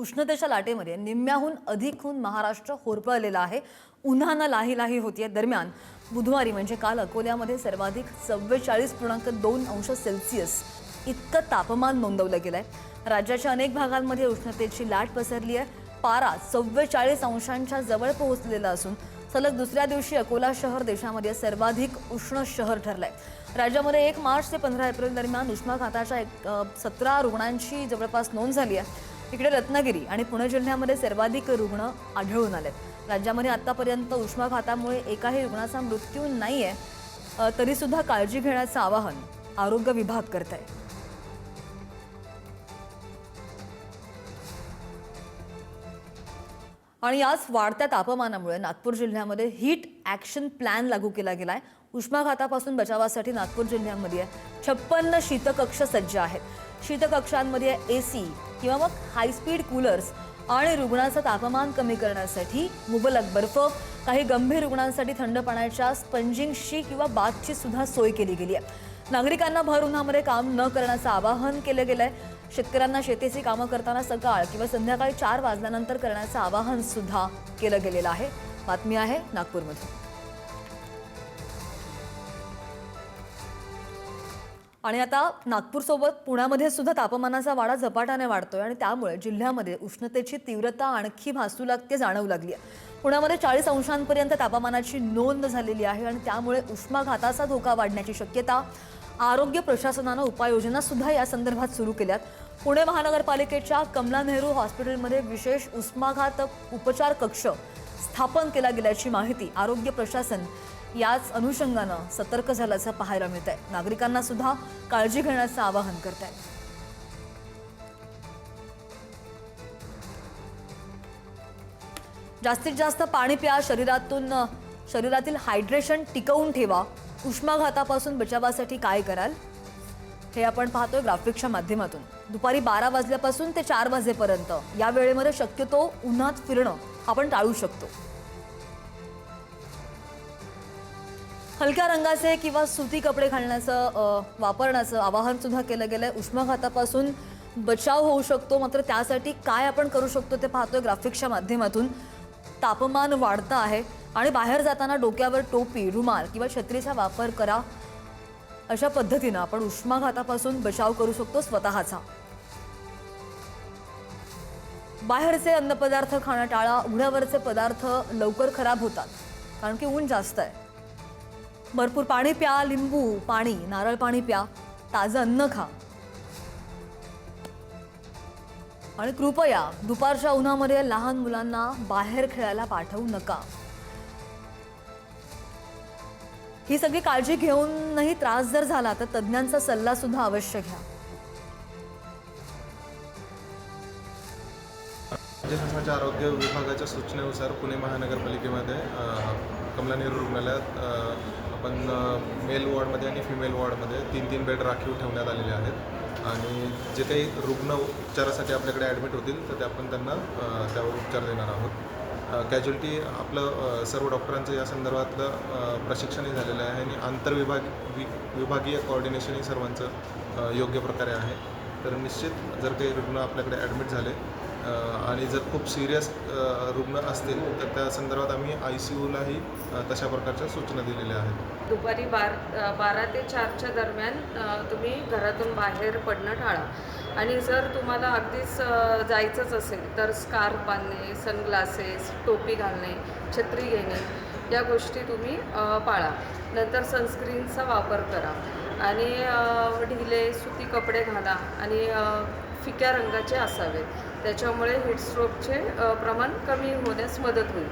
उष्णतेच्या लाटेमध्ये निम्म्याहून अधिकहून महाराष्ट्र होरपळलेला आहे। उन्हानं लाही होतीये। दरम्यान बुधवारी म्हणजे काल अकोल्यामध्ये सर्वाधिक 44.2 अंश सेल्सिअस इतकं तापमान नोंदवलं गेलंय। राज्याच्या अनेक भागांमध्ये उष्णतेची लाट पसरली आहे। पारा 44 अंशांच्या जवळ पोहोचलेला असून सलग दुसऱ्या दिवशी अकोला शहर देशामध्ये सर्वाधिक उष्ण शहर ठरलंय। राज्यामध्ये 1 मार्च ते 15 एप्रिल दरम्यान उष्माघाताच्या 17 रुग्णांची जवळपास नोंद झाली आहे। इकडे रत्नागिरी आणि पुणे जिल्ह्यामध्ये सर्वाधिक रुग्ण आढळून आलेत। राज्यामध्ये आतापर्यंत उष्माघातामुळे एकाही रुग्णाचा मृत्यू नाहीये, तरी सुद्धा काळजी घेण्याचं आवाहन आरोग्य विभाग करत आहे। आणि याच वाढत्या तापमानामुळे नागपूर जिल्ह्यामध्ये हीट ॲक्शन प्लॅन लागू केला गेलाय। उष्माघातापासून बचावासाठी नागपूर जिल्ह्यामध्ये 56 शीतकक्ष सज्ज आहेत। शीतकक्षांमध्ये एसी किंवा मग हाय स्पीड कूलर्स आणि रुग्णाचं तापमान कमी करण्यासाठी मुबलक बर्फ, काही गंभीर रुग्णांसाठी थंड पाण्याच्या स्पंजिंगची किंवा बाथची सुद्धा सोय केली गेली आहे। नागरिकांना भर उन्हामध्ये काम न करण्याचं आवाहन केलं गेलंय। शेतकऱ्यांना शेतीची कामं करताना सकाळ किंवा संध्याकाळी 4 वाजल्यानंतर करण्याचं आवाहन सुद्धा केलं गेलेलं आहे। बातमी आहे नागपूरमध्ये। आणि आता नागपूरसोबत पुण्यामध्ये सुद्धा तापमानाचा वाढा झपाट्याने वाढतोय आणि त्यामुळे जिल्ह्यामध्ये उष्णतेची तीव्रता आणखी भासू लागते, जाणवू लागली आहे। पुण्यामध्ये 40 अंशांपर्यंत तापमानाची नोंद झालेली आहे आणि त्यामुळे उष्माघाताचा धोका वाढण्याची शक्यता। आरोग्य प्रशासनानं उपाययोजना सुद्धा या संदर्भात सुरू केल्यात। पुणे महानगरपालिकेच्या कमला नेहरू हॉस्पिटलमध्ये विशेष उष्माघात उपचार कक्ष स्थापन केला गेल्याची माहिती आरोग्य प्रशासन याच अनुषंगानं सतर्क झाल्याचं पाहायला मिळत आहे। नागरिकांना सुद्धा काळजी घेण्याचं आवाहन करत आहे। जास्तीत जास्त पाणी प्या, शरीरातील हायड्रेशन टिकवून ठेवा। उष्माघातापासून बचावासाठी काय कराल हे आपण पाहतोय ग्राफिक्सच्या माध्यमातून। दुपारी 12 वाजल्यापासून ते 4 वाजेपर्यंत या वेळेमध्ये शक्यतो उन्हात फिरणं आपण टाळू शकतो। हलक्या रंगाचे किंवा सुती कपडे वापरण्याचं आवाहन सुद्धा केलं गेलंय। उष्माघातापासून बचाव होऊ शकतो, मात्र त्यासाठी काय आपण करू शकतो ते पाहतोय ग्राफिक्सच्या माध्यमातून। तापमान वाढतं आहे आणि बाहेर जाताना डोक्यावर टोपी, रुमाल किंवा छत्रीचा वापर करा। अशा पद्धतीनं आपण उष्माघातापासून बचाव करू शकतो स्वतःचा। बाहेरचे अन्नपदार्थ खाणं टाळा। उघड्यावरचे पदार्थ लवकर खराब होतात कारण की ऊन जास्त आहे। भरपूर पाणी प्या, लिंबू पाणी, नारळ पाणी प्या, ताजं अन्न खा आणि कृपया दुपारच्या उन्हामध्ये लहान मुलांना बाहेर खेळायला पाठवू नका। ही सगळी काळजी घेऊनही त्रास जर झाला तर तज्ञांचा सल्ला सुद्धा अवश्य घ्या। राज्य शासनाच्या आरोग्य विभागाच्या सूचनेनुसार पुणे महानगरपालिकेमध्ये कमला नेहरू रुग्णालयात आपण मेल वॉर्डमध्ये आणि फिमेल वॉर्डमध्ये 3-3 बेड राखीव ठेवण्यात आलेले आहेत आणि जे काही रुग्ण उपचारासाठी आपल्याकडे ॲडमिट होतील तर ते आपण त्यांना त्यावर उपचार देणार आहोत। कॅज्युअल्टी आपलं सर्व डॉक्टरांचं या संदर्भातलं प्रशिक्षणही झालेलं आहे आणि विभागीय कोऑर्डिनेशनही सर्वांचं योग्य प्रकारे आहे। तर निश्चित जर काही रुग्ण आपल्याकडे ॲडमिट झाले आणि जर खूप सिरियस रुग्ण असतील तर त्या संदर्भात आम्ही ICUलाही तशा प्रकारच्या सूचना दिलेल्या आहेत। दुपारी 12 ते 4च्या दरम्यान तुम्ही घरातून बाहेर पडणं टाळा आणि जर तुम्हाला अगदीच जायचंच असेल तर स्कार्फ बांधणे, सनग्लासेस, टोपी घालणे, छत्री घेणे या गोष्टी तुम्ही पाळा। नंतर सनस्क्रीनचा वापर करा आणि ढिले सुती कपडे घाला आणि फिक्या रंगाचे असावेत, त्याच्यामुळे हीटस्ट्रोकचे प्रमाण कमी होण्यास मदत होईल।